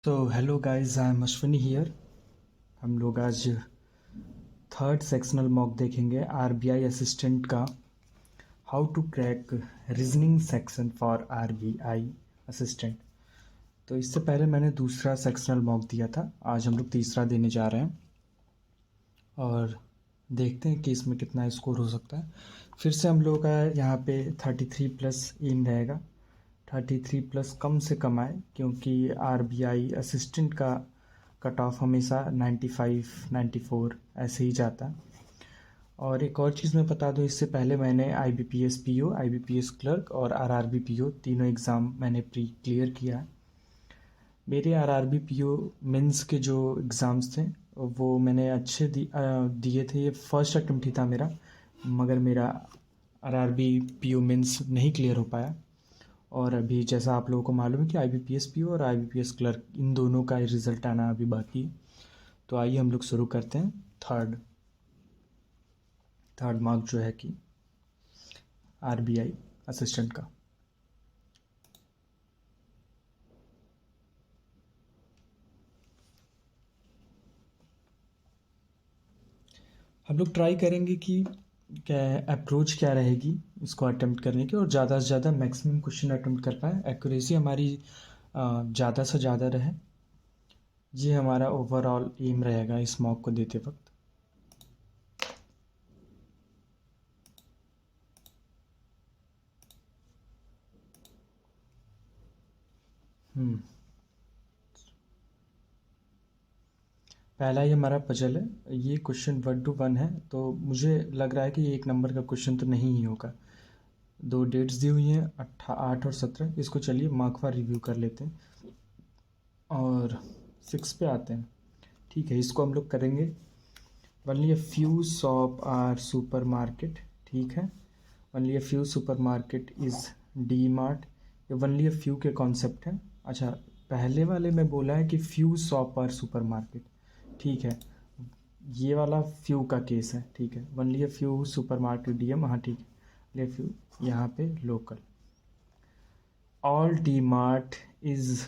तो hello guys, I am Ashwini here. हम लोग आज थर्ड सेक्शनल मॉक देखेंगे आरबीआई असिस्टेंट का। How to crack reasoning section for RBI assistant. तो इससे पहले मैंने दूसरा सेक्शनल मॉक दिया था, आज हम लोग तीसरा देने जा रहे हैं और देखते हैं कि इसमें कितना स्कोर हो सकता है। फिर से हम लोग का यहाँ पे 33+ एम रहेगा। 33+ कम से कम आए, क्योंकि आरबीआई असिस्टेंट का कट ऑफ हमेशा 95 94 ऐसे ही जाता है। और एक और चीज़ मैं बता दूं, इससे पहले मैंने आईबीपीएस पीओ, आईबीपीएस क्लर्क और आरआरबी पीओ तीनों एग्ज़ाम मैंने प्री क्लियर किया है। मेरे आरआरबी पीओ मेंस के जो एग्ज़ाम्स थे वो मैंने अच्छे दिए थे। ये फर्स्ट अटेम्प्ट ही था मेरा, मगर मेरा आरआरबी पीओ मेंस नहीं क्लियर हो पाया। और अभी जैसा आप लोगों को मालूम है कि आईबीपीएस पीओ और आईबीपीएस क्लर्क इन दोनों का रिज़ल्ट आना अभी बाकी है। तो आइए हम लोग शुरू करते हैं थर्ड मार्क जो है कि आरबीआई असिस्टेंट का। हम लोग ट्राई करेंगे कि क्या अप्रोच क्या रहेगी इसको अटेम्प्ट करने की, और ज़्यादा से ज़्यादा मैक्सिमम क्वेश्चन अटेम्प्ट कर पाए, एक्यूरेसी हमारी ज़्यादा से ज़्यादा रहे। ये हमारा ओवरऑल एम रहेगा इस मॉक को देते वक्त। पहला ही हमारा पजल है, ये क्वेश्चन 1 to 1 है, तो मुझे लग रहा है कि ये 1 नंबर का क्वेश्चन तो नहीं ही होगा। दो डेट्स दी हुई हैं 8 और 17। इसको चलिए मार्कवार रिव्यू कर लेते हैं और 6 पे आते हैं। ठीक है, इसको हम लोग करेंगे। Only a few shop are super market. ठीक है, only a few super market is D Mart. ये ओनली अ फ्यू के कॉन्सेप्ट है। अच्छा, पहले वाले में बोला है कि few shop are super market. ठीक है, ये वाला फ्यू का केस है। ठीक है, only a few super market DM, हाँ ठीक है, ले फ्यू यहाँ पे local. All D Mart is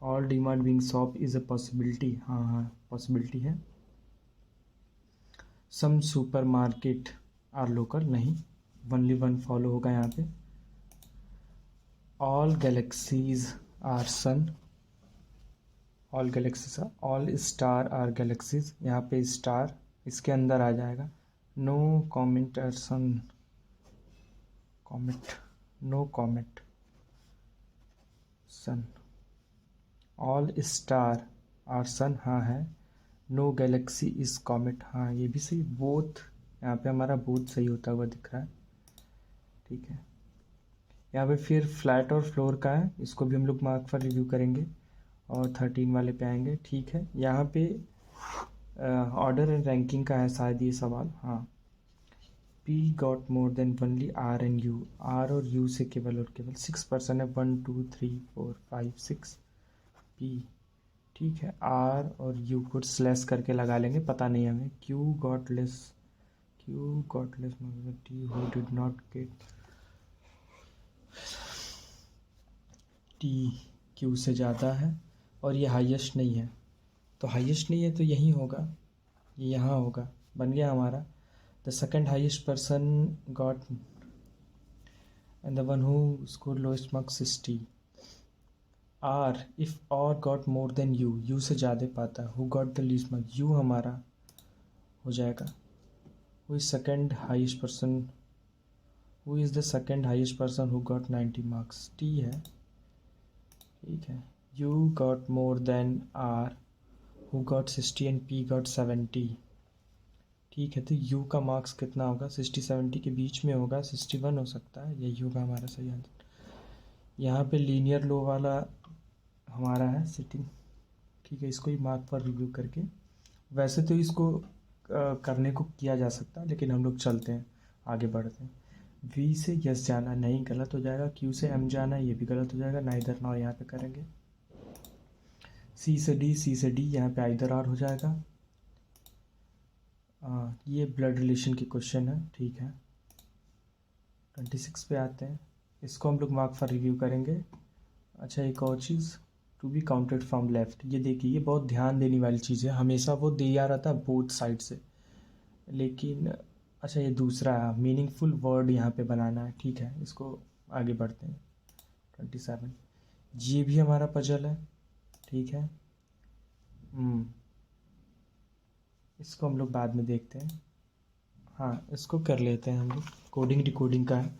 all D Mart being shop is a possibility. हाँ हाँ, पॉसिबिलिटी है। Some super market are local, नहीं, ओनली वन फॉलो होगा यहाँ पे। All galaxies are sun, all galaxies all star are galaxies, यहाँ पे star इसके अंदर आ जाएगा। No comment are sun, comet, no comet sun. All star are सन, हाँ है। नो गैलेक्सी इज कॉमेट, हाँ ये भी सही। बोथ, यहाँ पे हमारा बोथ सही होता हुआ दिख रहा है। ठीक है, यहाँ पे फिर फ्लैट और फ्लोर का है, इसको भी हम लोग मार्क पर रिव्यू करेंगे और 13 वाले पे आएंगे। ठीक है, यहाँ पे ऑर्डर एंड रैंकिंग का है शायद ये सवाल। हाँ, P got more than only R and U, R और यू से केवल और केवल 6% है। 1 2 3 4 5 6 पी। ठीक है, आर और यू को स्लैश करके लगा लेंगे, पता नहीं हमें। Q got less, Q got less T who did not gate, T Q से ज़्यादा है और ये हाईएस्ट नहीं है, तो हाईएस्ट नहीं है तो यहीं होगा, ये यहाँ होगा। बन गया हमारा। The second highest person got and the one who score lowest marks is T. R if और got more than you, U से ज़्यादा पाता है। Who got the least marks, U हमारा हो जाएगा। Who is second highest person, who is the second highest person who got 90 marks, T है। ठीक है, U got more than R who got 60 and P got 70। ठीक है, तो you का मार्क्स कितना होगा? 60 70 के बीच में होगा, 61 हो सकता है, यही होगा हमारा सही आंसर। यहाँ पे लीनियर लो वाला हमारा है सिटिंग। ठीक है, इसको ही मार्क पर रिव्यू करके, वैसे तो इसको करने को किया जा सकता है, लेकिन हम लोग चलते हैं, आगे बढ़ते हैं। वी से यस जाना नहीं, गलत हो जाएगा। क्यू से एम जाना, ये भी गलत हो जाएगा। नाइदर नॉर यहाँ पे करेंगे। सी से डी, सी से डी यहाँ पे आइदर आर हो जाएगा। ये ब्लड रिलेशन की क्वेश्चन है। ठीक है, 26 पे आते हैं, इसको हम लोग मार्क फॉर रिव्यू करेंगे। अच्छा, एक और चीज़, to be counted from left. ये देखिए, ये बहुत ध्यान देने वाली चीज़ है, हमेशा वो दे आ रहा था बोथ साइड से, लेकिन अच्छा ये दूसरा मीनिंगफुल वर्ड यहाँ पे बनाना है। ठीक है, इसको आगे बढ़ते हैं। 27, ये भी हमारा पजल है। ठीक है, इसको हम लोग बाद में देखते हैं। हाँ, इसको कर लेते हैं हम लोग, कोडिंग डिकोडिंग का है।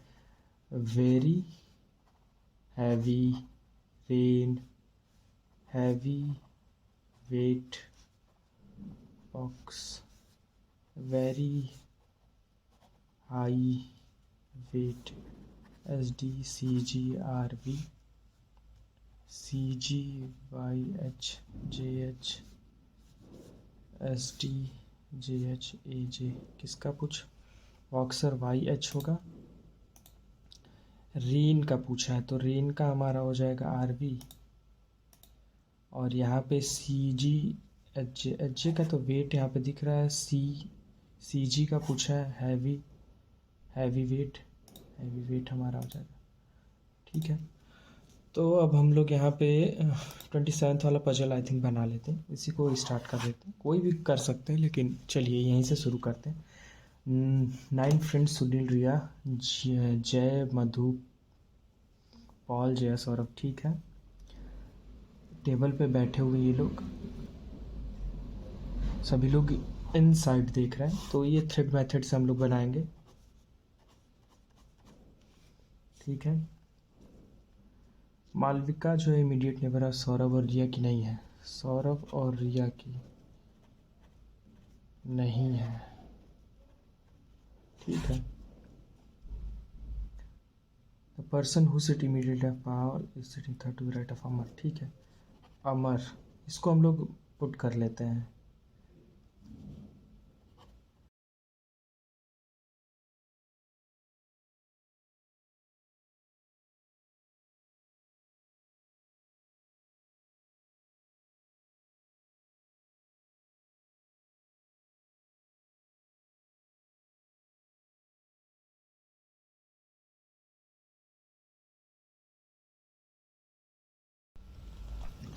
Very heavy rain, heavy weight box, very high wait, SDCGRV, CGYHJH, SDJHAJ, किसका पूछ, बॉक्सर YH होगा। रेन का पूछा है तो रेन का हमारा हो जाएगा RV, और यहाँ पे CGHJ का तो वेट यहाँ पे दिख रहा है, CG का पूछा है हैवी वेट हमारा हो जाएगा। ठीक है, तो अब हम लोग यहाँ पे 27 वाला पजल आई थिंक बना लेते हैं, इसी को स्टार्ट कर देते हैं। कोई भी कर सकते हैं, लेकिन चलिए यहीं से शुरू करते हैं। 9 फ्रेंड्स, सुनील, रिया, जय, मधु, पॉल, जय, सौरभ। ठीक है, टेबल पे बैठे हुए ये लोग सभी लोग इन साइड देख रहे हैं, तो ये थ्रेड मेथड से हम लोग बनाएंगे। ठीक है, मालविका जो है इमीडिएट नेबर सौरभ और रिया की नहीं है, सौरभ और रिया की नहीं है। ठीक है, the person who sit immediate power is sitting third to right of Amar. ठीक है, अमर, इसको हम लोग पुट कर लेते हैं।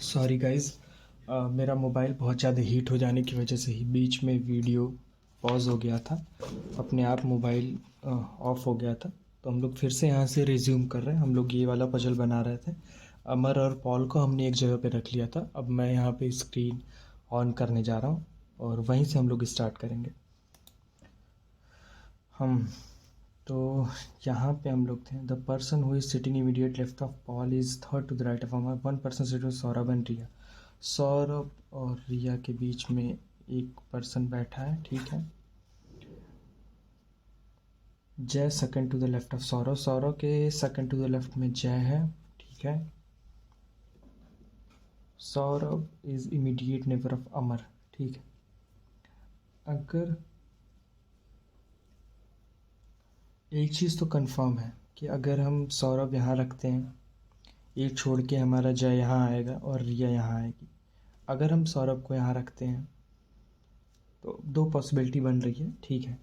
सॉरी गाइज, मेरा मोबाइल बहुत ज़्यादा हीट हो जाने की वजह से ही बीच में वीडियो पॉज हो गया था, अपने आप मोबाइल ऑफ हो गया था। तो हम लोग फिर से यहाँ से रिज्यूम कर रहे हैं। हम लोग ये वाला पजल बना रहे थे, अमर और पॉल को हमने एक जगह पे रख लिया था। अब मैं यहाँ पे स्क्रीन ऑन करने जा रहा हूँ और वहीं से हम लोग स्टार्ट करेंगे। हम तो यहाँ पे हम लोग थे, the person who is sitting immediate left of Paul is third to the right of Amar, one person sitting Saurabh and Riya. Saurabh और रिया के बीच में एक पर्सन बैठा है। ठीक है, Jay second to the left of Saurabh, Saurabh के सेकंड टू द लेफ्ट में जय है। ठीक है, Saurabh is immediate neighbour of Amar. ठीक है, अगर एक चीज़ तो कंफर्म है कि अगर हम सौरभ यहाँ रखते हैं, एक छोड़ के हमारा जय यहाँ आएगा और रिया यहाँ आएगी। अगर हम सौरभ को यहाँ रखते हैं तो दो पॉसिबिलिटी बन रही है। ठीक है,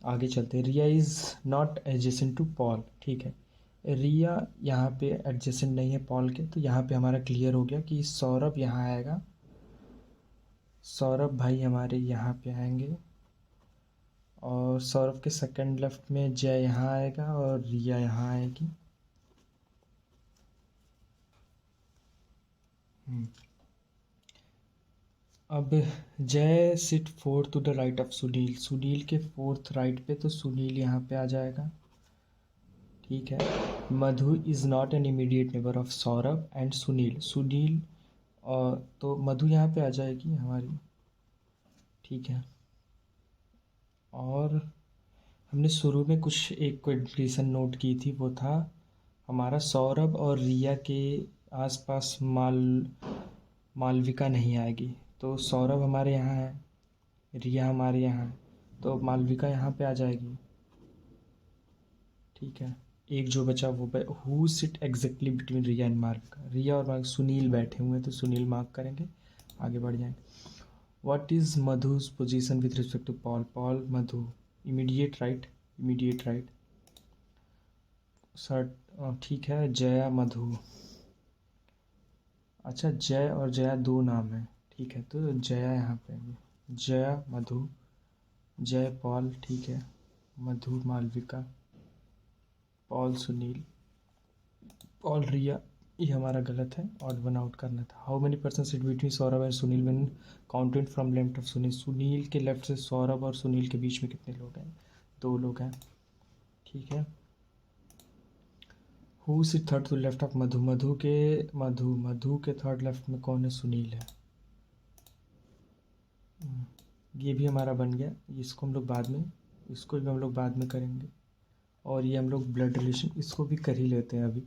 आगे चलते हैं। Riya is not adjacent to Paul. ठीक है, रिया यहाँ पे एडजेसेंट नहीं है पॉल के, तो यहाँ पे हमारा क्लियर हो गया कि सौरभ यहाँ आएगा, सौरभ भाई हमारे यहाँ पे आएंगे, और सौरभ के सेकंड लेफ्ट में जय यहाँ आएगा और रिया यहाँ आएगी। अब Jay sit fourth to the right of Sunil, Sunil के फोर्थ राइट पे, तो सुनील यहाँ पे आ जाएगा। ठीक है, Madhu is not an immediate neighbour of Saurabh and Sunil, Sunil और तो मधु यहाँ पे आ जाएगी हमारी। ठीक है, और हमने शुरू में कुछ एक कंडीशन नोट की थी, वो था हमारा सौरभ और रिया के आसपास मालविका नहीं आएगी। तो सौरभ हमारे यहाँ है, रिया हमारे यहाँ है, तो मालविका यहाँ पे आ जाएगी। ठीक है, एक जो बचा वो who sit exactly between Riya and Malvika, Riya और सुनील बैठे हुए हैं तो सुनील मार्क करेंगे, आगे बढ़ जाएंगे। What is Madhu's position with respect to Paul, Paul Madhu immediate right sir. ठीक है, जया मधु अच्छा, जय और जया दो नाम है, ठीक है, तो जया यहाँ पे है। जया मधु, जय पॉल, ठीक है, मधु मालविका, पॉल सुनील, पॉल रिया, ये हमारा गलत है, ऑड वन आउट करना था। How many person sit between Saurabh and Sunil when counted from left of Sunil? Sunil के लेफ्ट से सौरभ और सुनील के बीच में कितने लोग हैं? दो लोग हैं, ठीक है। Who sit third to left of Madhu? Madhu के थर्ड लेफ्ट में कौन है? सुनील है। ये भी हमारा बन गया, इसको हम लोग बाद में, इसको भी हम लोग बाद में करेंगे। और ये हम लोग ब्लड रिलेशन इसको भी कर ही लेते हैं अभी।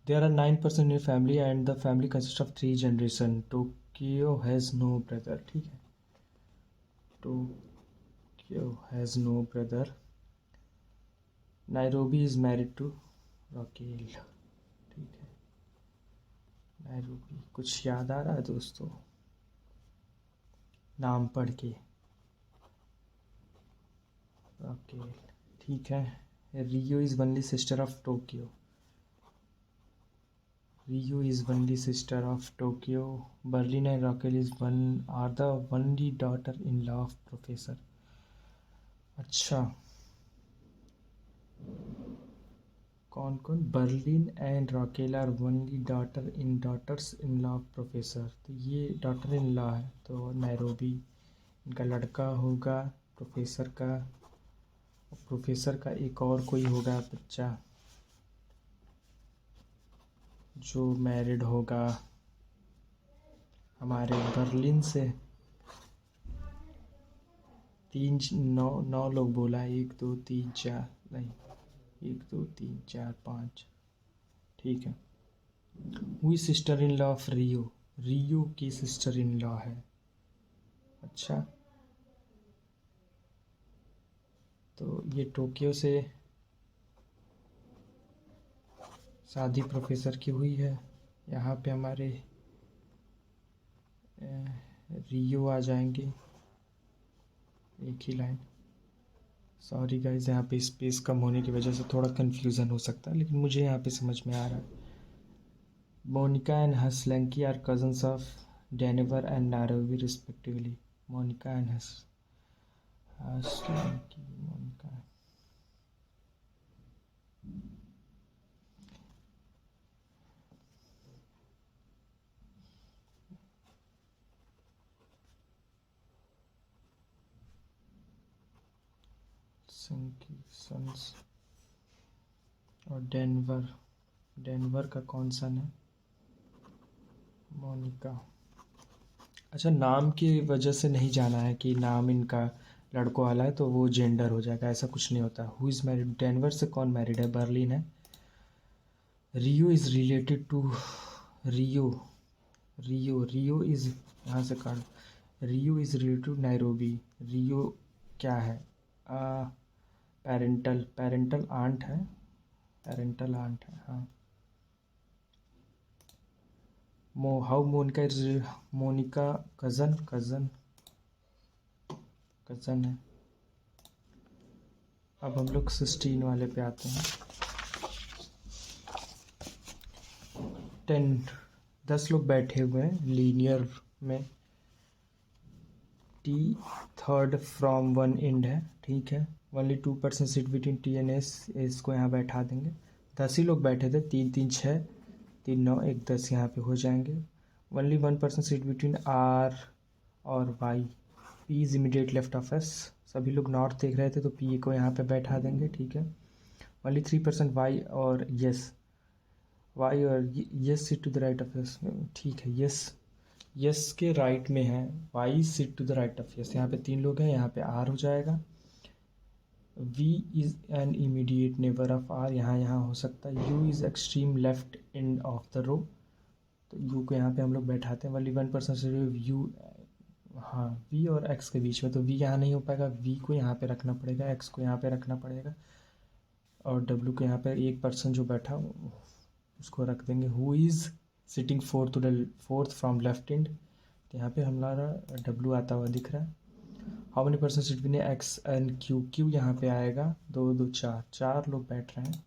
There are 9% in family and the family consist of 3 generation. Tokyo has no brother, ठीक है, Tokyo has no brother. Nairobi is married to Raquel, ठीक है। नायरोबी, कुछ याद आ रहा है दोस्तों नाम पढ़ के? रॉकेल, ठीक है। Rio is only sister of Tokyo, Ryu is only sister of Tokyo. Berlin and Raquel are the only daughter-in-law of Professor. अच्छा, कौन कौन? Berlin and Raquel are only daughters in law of Professor। तो ये daughter in law है, तो Nairobi इनका लड़का होगा प्रोफेसर का, प्रोफेसर का एक और कोई होगा बच्चा जो मैरिड होगा हमारे बर्लिन से। 9 लोग बोला, 1 2 3 4, नहीं 1 2 3 4 5, ठीक है। हुई सिस्टर इन लॉ ऑफ रियो? रियो की सिस्टर इन लॉ है। अच्छा, तो ये टोक्यो से शादी प्रोफेसर की हुई है। यहाँ पे हमारे रियो आ जाएंगे, एक ही लाइन। सॉरी गाइज, यहाँ पे स्पेस कम होने की वजह से थोड़ा कन्फ्यूज़न हो सकता है, लेकिन मुझे यहाँ पे समझ में आ रहा है। Monica and Helsinki are cousins of Denver and Nairobi respectively. Monica and Helsinki, Monica, sons और डेनवर का कौन सा है? मोनिका। अच्छा, नाम की वजह से नहीं जाना है कि नाम इनका लड़कों वाला है तो वो जेंडर हो जाएगा, ऐसा कुछ नहीं होता। Who is married? डेनवर से कौन मैरिड है? बर्लिन है। Rio is related to Rio is, यहाँ से काट, Rio is related to Nairobi. Rio क्या है? पेरेंटल आंट है, हाँ। How Monica is, Monica cousin है। अब हम लोग 16 वाले पे आते हैं। 10 लोग बैठे हुए हैं लीनियर में, T third from one and है, ठीक है। Only 2% seat between T and S, इसको यहाँ बैठा देंगे। 10 ही लोग बैठे थे, 3 3 6, 3 9 1 10 यहाँ पे हो जाएंगे। ओनली 1% सीट बिटवीन आर और Y, P is immediate left of S. सभी लोग नॉर्थ देख रहे थे तो पी को यहाँ पे बैठा देंगे, ठीक है। ओनली 3% वाई और यस, वाई और S sit to the right of S, ठीक है। यस के राइट में है, Y sit to the right of S. यहाँ पे 3 लोग हैं, यहाँ पे आर हो जाएगा। V is an immediate neighbour of R, यहाँ हो सकता है। U is extreme left end of the row, तो यू को यहाँ पे हम लोग बैठाते हैं। वाली 1% से यू, हाँ, वी और एक्स के बीच में, तो वी यहाँ नहीं हो पाएगा, वी को यहाँ पे रखना पड़ेगा, एक्स को यहाँ पे रखना पड़ेगा, और डब्ल्यू को यहाँ पे 1% जो बैठा उसको रख देंगे। Who is sitting fourth from left and, तो यहाँ पे हमारा डब्ल्यू आता हुआ दिख रहा है। हाउ मेनी पर्सन सीट भी एक्स एंड क्यू यहाँ पे आएगा 2 2 4 लोग बैठ रहे हैं।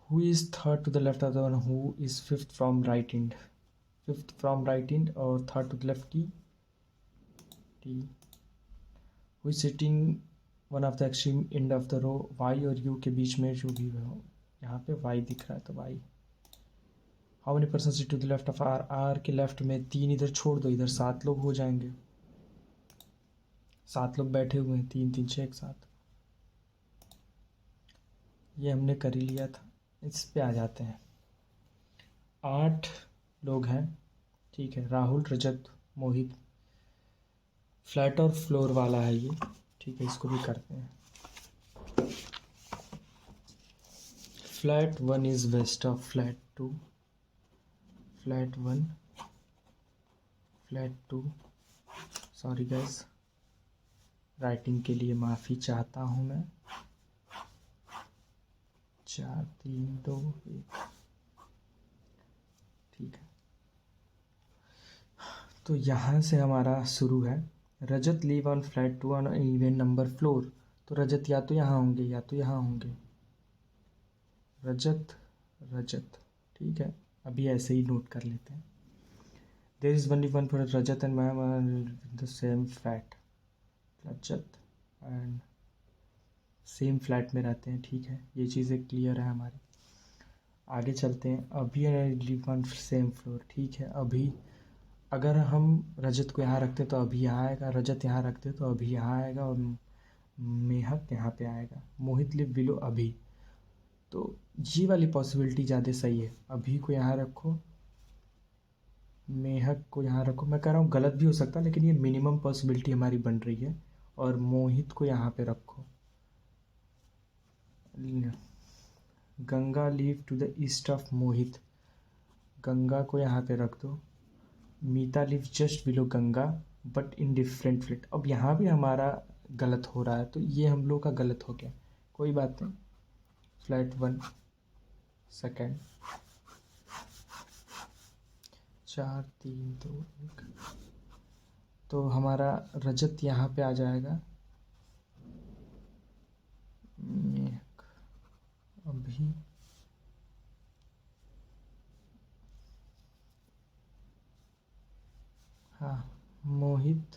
Who is third to the left of the one who is fifth from right end, fifth from right end और थर्ड टू द लेफ्ट की T. Who is sitting one of the extreme end of the row, Y और U के बीच में जो भी हो, यहाँ पे वाई दिख रहा है तो Y. How many person sit to the left of R, R के लेफ्ट में 3 इधर छोड़ दो, इधर 7 लोग हो जाएंगे, 7 लोग बैठे हुए हैं, 3 3 6 एक साथ। ये हमने कर ही लिया था। इस पे आ जाते हैं। 8 लोग हैं, ठीक है। राहुल, रजत, मोहित, फ्लैट और फ्लोर वाला है ये, ठीक है। इसको भी करते हैं। Flat 1 is west of flat 2, flat 1, flat 2। Sorry guys, writing के लिए माफ़ी चाहता हूँ मैं। 4 3 2 1, ठीक है। तो यहाँ से हमारा शुरू है। Rajat live on flat 2 on even number floor, तो रजत या तो यहाँ होंगे या तो यहाँ होंगे। रजत रजत, ठीक है। अभी ऐसे ही नोट कर लेते हैं। There is only one for Rajat and ma'am the same flat, Rajat and same flat में रहते हैं, ठीक है। ये चीज़ें क्लियर है हमारी। आगे चलते हैं। अभी लिव ऑन सेम फ्लोर, ठीक है। अभी अगर हम रजत को यहाँ रखते तो अभी यहाँ आएगा, रजत यहाँ रखते तो अभी यहाँ आएगा और मेहक यहाँ पे आएगा। मोहित लिव बिलो अभी, तो ये वाली पॉसिबिलिटी ज़्यादा सही है। अभी को यहाँ रखो, मेहक को यहाँ रखो। मैं कह रहा हूँ गलत भी हो सकता है, लेकिन ये मिनिमम पॉसिबिलिटी हमारी बन रही है। और मोहित को यहाँ पे रखो। Ganga live to the east of Mohit, Ganga को यहाँ पे रख दो। Meeta live just below Ganga but in different flat. अब यहाँ भी हमारा गलत हो रहा है, तो ये हम लोग का गलत हो गया, कोई बात नहीं। फ्लैट 1 सेकेंड, 4 3 2 1, तो हमारा रजत यहाँ पे आ जाएगा। अभी हाँ, मोहित,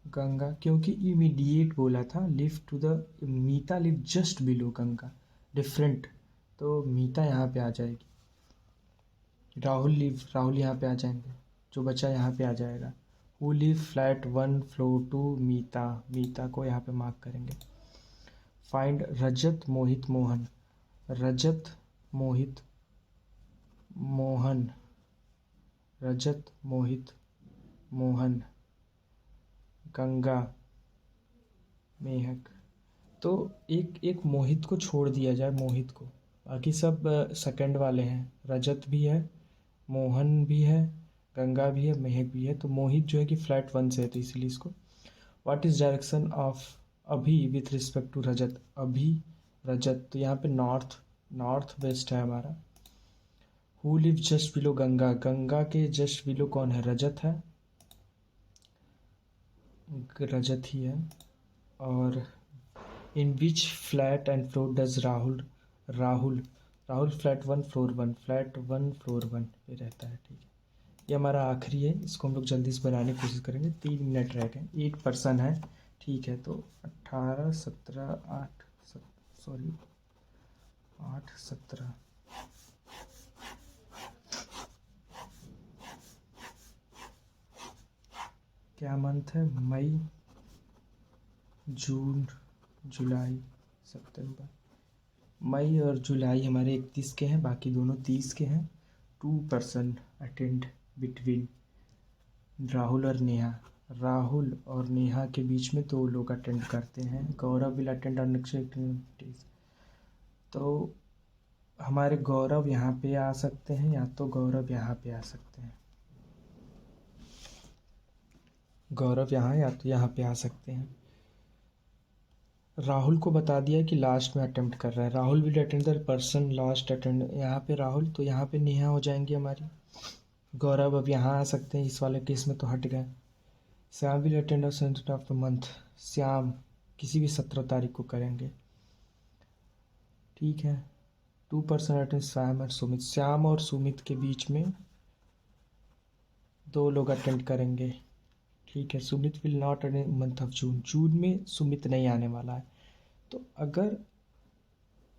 गंगा, क्योंकि इमीडिएट बोला था। Live to the, Meeta live just below Ganga, different, तो मीता यहाँ पे आ जाएगी। राहुल लिव, राहुल यहाँ पे आ जाएंगे, जो बचा यहाँ पे आ जाएगा। हु लिव फ्लैट 1 फ्लोर 2, मीता, मीता को यहाँ पे मार्क करेंगे। फाइंड रजत मोहित मोहन, रजत मोहित मोहन, रजत मोहित मोहन, गंगा, मेहक। तो एक एक मोहित को छोड़ दिया जाए, मोहित को, बाकी सब सेकंड वाले हैं। रजत भी है, मोहन भी है, गंगा भी है, मेहक भी है। तो मोहित जो है कि फ्लैट 1 से है, तो इसीलिए इसको। व्हाट इज डायरेक्शन ऑफ अभी विथ रिस्पेक्ट टू रजत, अभी रजत, तो यहाँ पे नॉर्थ, नॉर्थ वेस्ट है हमारा। Who live just below Ganga, Ganga के जस्ट बिलो कौन है, रजत है, रजत ही है। और in which flat and floor does Rahul, Rahul, Rahul flat 1 floor 1, flat 1 floor 1 पे रहता है, ठीक है। ये हमारा आखिरी है, इसको हम लोग जल्दी से बनाने की कोशिश करेंगे। 3 मिनट रह गए, 8 पर्सन है, ठीक है। तो 18 17 8 सॉरी 8 17, क्या मंथ है, मई जून जुलाई सितंबर। मई और जुलाई हमारे 31 के हैं, बाकी दोनों 30 के हैं। 2 पर्सन अटेंड बिटवीन राहुल और नेहा, राहुल और नेहा के बीच में 2 लोग अटेंड करते हैं। Gaurav will attend on next activities, तो हमारे गौरव यहाँ पे आ सकते हैं, या तो गौरव यहाँ पे आ सकते हैं। गौरव यहाँ या तो यहाँ पे आ सकते हैं। राहुल को बता दिया कि लास्ट में अटेम्प्ट कर रहा है। Rahul will attend the person last attend, यहाँ पे राहुल, तो यहाँ पे नेहा हो जाएंगी हमारी। गौरव अब यहाँ आ सकते हैं, इस वाले केस में तो हट गए। Shyam will attend centre of the month, Shyam किसी भी 17 तारीख को करेंगे, ठीक है। 2% अटेंड श्याम और सुमित, श्याम और सुमित के बीच में 2 लोग अटेंड करेंगे। ठीक है, Sumit will not attend month of June, जून में सुमित नहीं आने वाला है। तो अगर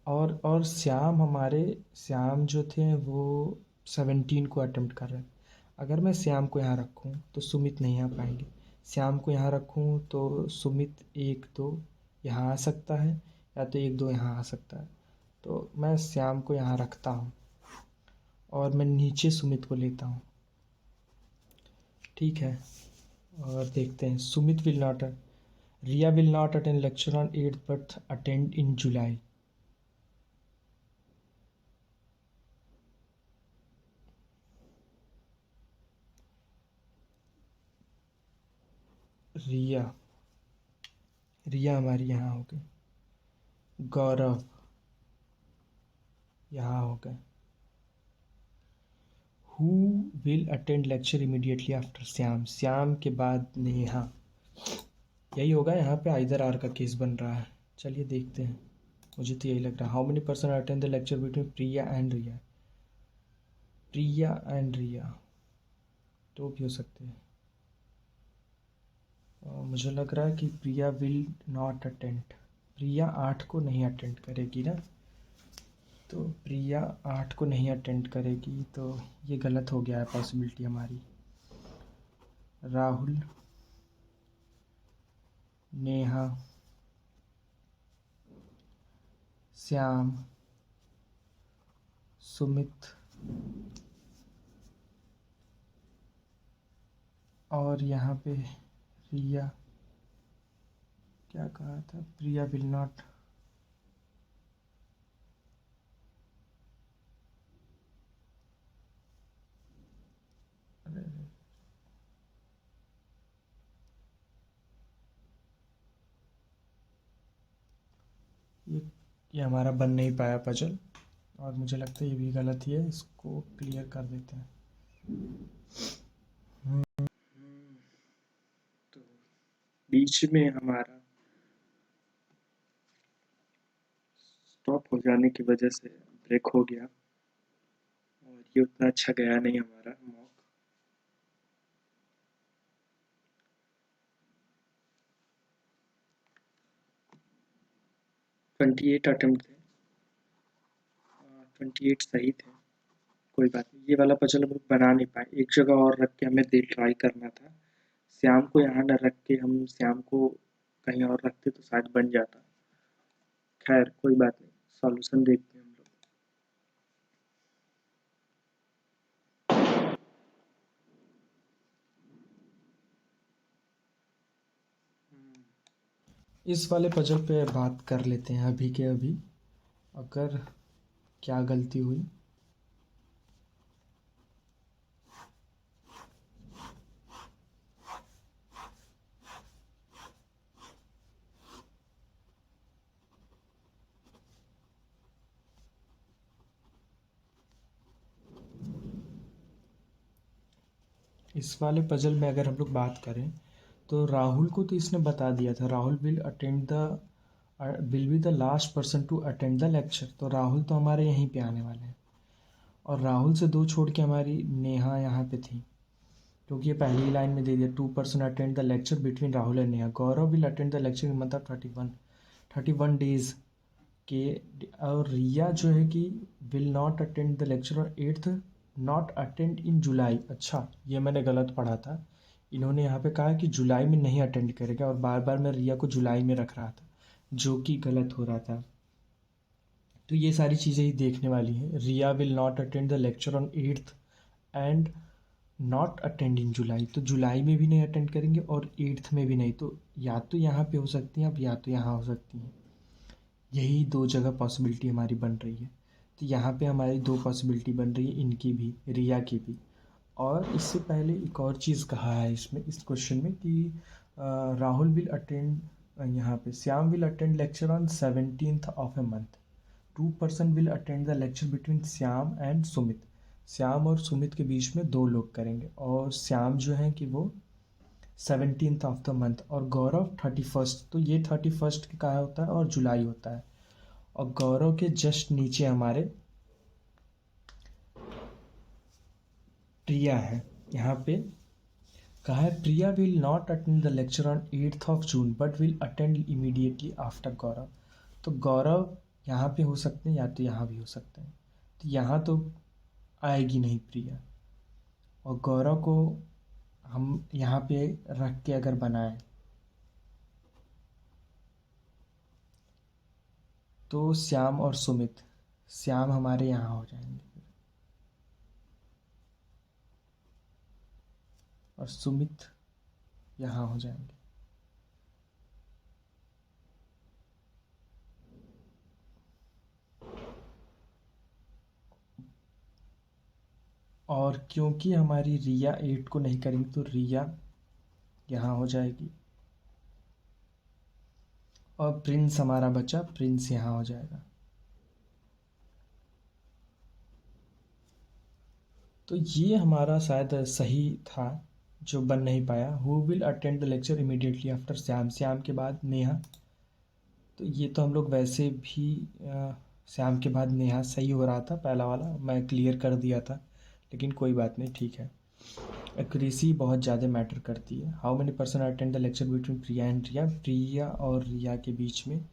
और श्याम जो थे वो 17 को अटेम्प्ट कर रहे हैं। अगर मैं श्याम को यहाँ रखूँ तो सुमित नहीं आ पाएंगे, श्याम को यहाँ रखूँ तो सुमित 1-2 यहाँ आ सकता है, या तो 1-2 यहाँ आ सकता है। तो मैं श्याम को यहाँ रखता हूँ और मैं नीचे सुमित को लेता हूँ। ठीक है, और देखते हैं। Sumit will not, Riya will not attend lecture on 8th but attend in July. Riya हमारी यहाँ हो गई, गौरव यहाँ हो गए। Who will attend lecture immediately after Shyam, Shyam के बाद नेहा, यही होगा। यहाँ पे आइदर आर का केस बन रहा है। चलिए देखते हैं, मुझे तो यही लग रहा है। How many person attend the lecture between Priya and Riya, Priya and Riya तो भी हो सकते हैं। मुझे लग रहा है कि प्रिया विल नॉट अटेंड, प्रिया 8 को नहीं अटेंड करेगी ना, तो प्रिया 8 को नहीं अटेंड करेगी, तो ये गलत हो गया है पॉसिबिलिटी हमारी। राहुल, नेहा, श्याम, सुमित और यहाँ पे रिया, क्या कहा था, प्रिया विल नॉट, ये हमारा बन नहीं पाया पजल, और मुझे लगता है ये भी गलत ही है। इसको क्लियर कर देते हैं। तो बीच में हमारा स्टॉप हो जाने की वजह से ब्रेक हो गया, और ये उतना अच्छा गया नहीं हमारा मॉक। ट्वेंटी 28 अटेम्प्ट थे, 28 सही थे। कोई बात नहीं, ये वाला पजल हम लोग बना नहीं पाए। एक जगह और रख के हमें ट्राई करना था। श्याम को यहाँ न रख के हम श्याम को कहीं और रखते तो शायद बन जाता। खैर कोई बात नहीं, सॉल्यूशन देखते हैं हम लोग। इस वाले पजल पे बात कर लेते हैं अभी के अभी, अगर क्या गलती हुई। इस वाले पजल में अगर हम लोग बात करें तो राहुल को तो इसने बता दिया था, Rahul will be the last person to attend the lecture, तो राहुल तो हमारे यहीं पे आने वाले हैं। और राहुल से 2 छोड़ के हमारी नेहा यहाँ पे थी, क्योंकि ये पहली लाइन में दे दिया 2% attend the lecture between Rahul and Neha. Gaurav will attend the lecture in month of 31 days के। और रिया जो है कि will not attend the lecture on 8th, not attend in July. अच्छा, ये मैंने गलत पढ़ा था, इन्होंने यहाँ पे कहा कि जुलाई में नहीं अटेंड करेगा, और बार बार मैं रिया को जुलाई में रख रहा था, जो कि गलत हो रहा था। तो ये सारी चीज़ें ही देखने वाली हैं। Riya will not attend the lecture on 8th and not attend in July, तो जुलाई में भी नहीं अटेंड करेंगे और 8th में भी नहीं, तो या तो यहाँ पे हो सकती हैं अब, या तो यहाँ हो सकती हैं। यही 2 जगह पॉसिबिलिटी हमारी बन रही है। तो यहाँ पे हमारी 2 पॉसिबिलिटी बन रही है, इनकी भी, रिया की भी। और इससे पहले एक और चीज़ कहा है इसमें, इस क्वेश्चन में, कि राहुल विल अटेंड, यहाँ पे Shyam will attend lecture on 17th of a month. 2% will attend the lecture between Shyam and Sumit, Shyam और सुमित के बीच में 2 लोग करेंगे, और श्याम जो है कि वो 17th ऑफ द मंथ, और गौरव 31st, तो ये 31st का होता है और जुलाई होता है। और गौरव के जस्ट नीचे हमारे प्रिया है। यहाँ पे कहा है Priya will not attend the lecture on 8th of June but will attend immediately after Gaurav. तो गौरव यहाँ पे हो सकते हैं या तो यहाँ भी हो सकते हैं, तो यहाँ तो आएगी नहीं प्रिया। और गौरव को हम यहाँ पे रख के अगर बनाएं तो श्याम और सुमित, श्याम हमारे यहाँ हो जाएंगे और सुमित यहाँ हो जाएंगे। और क्योंकि हमारी रिया 8 को नहीं करेंगी तो रिया यहाँ हो जाएगी और प्रिंस हमारा बचा, प्रिंस यहाँ हो जाएगा। तो ये हमारा शायद सही था जो बन नहीं पाया। Who will attend the lecture immediately after Shyam, Shyam के बाद नेहा। तो ये तो हम लोग वैसे भी श्याम के बाद नेहा सही हो रहा था, पहला वाला मैं क्लियर कर दिया था, लेकिन कोई बात नहीं, ठीक है। एक्यूरेसी बहुत ज़्यादा मैटर करती है। How many person attend the lecture between Priya and Riya, Priya और रिया के बीच में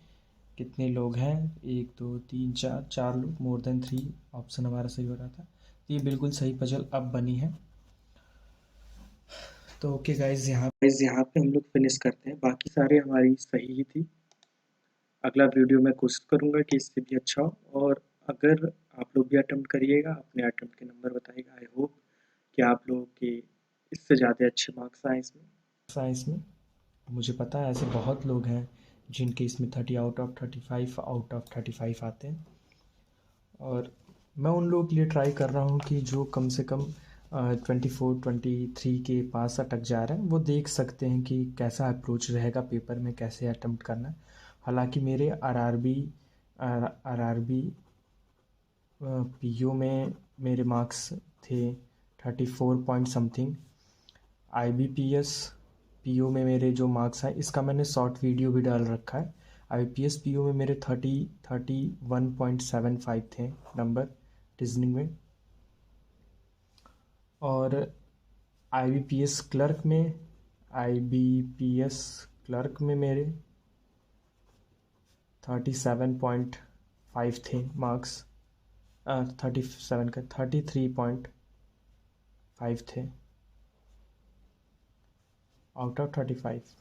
कितने लोग हैं, 1 2 3 4, 4 लोग, मोर देन 3 ऑप्शन हमारा सही हो रहा था। ये बिल्कुल सही पजल अब बनी है। तो ओके गाइज, यहाँ पे हम लोग फिनिश करते हैं। बाकी सारे हमारी सही ही थी। अगला वीडियो मैं कोशिश करूँगा कि इससे भी अच्छा हो, और अगर आप लोग भी अटेम्प्ट करिएगा, अपने अटेम्प्ट के नंबर बताइएगा। आई होप कि आप लोगों के इससे ज़्यादा अच्छे मार्क्स आए इसमें। मुझे पता है ऐसे बहुत लोग हैं जिनके इसमें 30 आउट ऑफ 35 आउट ऑफ 35 आते हैं, और मैं उन लोगों के लिए ट्राई कर रहा हूँ कि जो कम से कम 24 23 के पास अटक जा रहे हैं, वो देख सकते हैं कि कैसा अप्रोच रहेगा पेपर में, कैसे अटेम्प्ट करना है। हालांकि मेरे आरआरबी पीयू में मेरे मार्क्स थे 34 पॉइंट समथिंग। आईबीपीएस पीयू में मेरे जो मार्क्स हैं, इसका मैंने शॉर्ट वीडियो भी डाल रखा है। आईबीपीएस पीयू में मेरे 31.75 थे नंबर रीजनिंग में, और आईबीपीएस क्लर्क में मेरे 37.5 थे मार्क्स, 37 का 33.5 थे आउट ऑफ 35।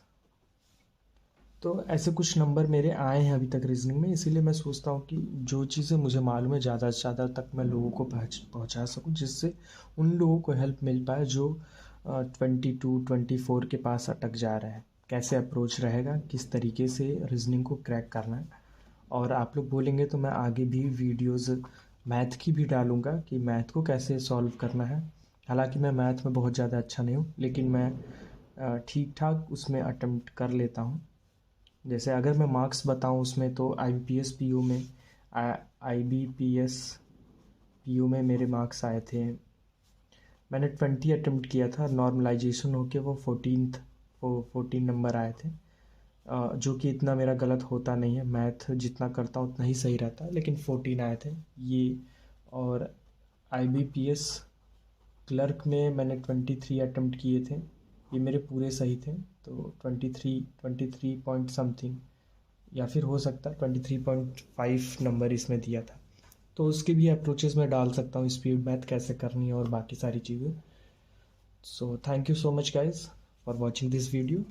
तो ऐसे कुछ नंबर मेरे आए हैं अभी तक रीजनिंग में, इसीलिए मैं सोचता हूँ कि जो चीज़ें मुझे मालूम है ज़्यादा से ज़्यादा तक मैं लोगों को पहुँचा सकूँ, जिससे उन लोगों को हेल्प मिल पाए जो 22-24 के पास अटक जा रहे हैं। कैसे अप्रोच रहेगा, किस तरीके से रीजनिंग को क्रैक करना है। और आप लोग बोलेंगे तो मैं आगे भी वीडियोज़ मैथ की भी डालूँगा कि मैथ को कैसे सॉल्व करना है। हालांकि मैं मैथ में बहुत ज़्यादा अच्छा नहीं हूँ, लेकिन मैं ठीक ठाक उसमें अटेम्प्ट कर लेता हूँ। जैसे अगर मैं मार्क्स बताऊं उसमें, तो आईबीपीएस पीयू में मेरे मार्क्स आए थे, मैंने 20 अटेम्प्ट किया था, नॉर्मलाइजेशन होके वो 14 नंबर आए थे, जो कि इतना मेरा गलत होता नहीं है। मैथ जितना करता हूँ उतना ही सही रहता है, लेकिन 14 आए थे ये। और आईबीपीएस क्लर्क में मैंने 23 अटेम्प्ट किए थे, ये मेरे पूरे सही थे। तो 23 पॉइंट समथिंग, या फिर हो सकता है 23.5 नंबर इसमें दिया था। तो उसके भी अप्रोचेस मैं डाल सकता हूँ, स्पीड मैथ कैसे करनी है और बाकी सारी चीज़ें। So thank you so much guys for watching this video.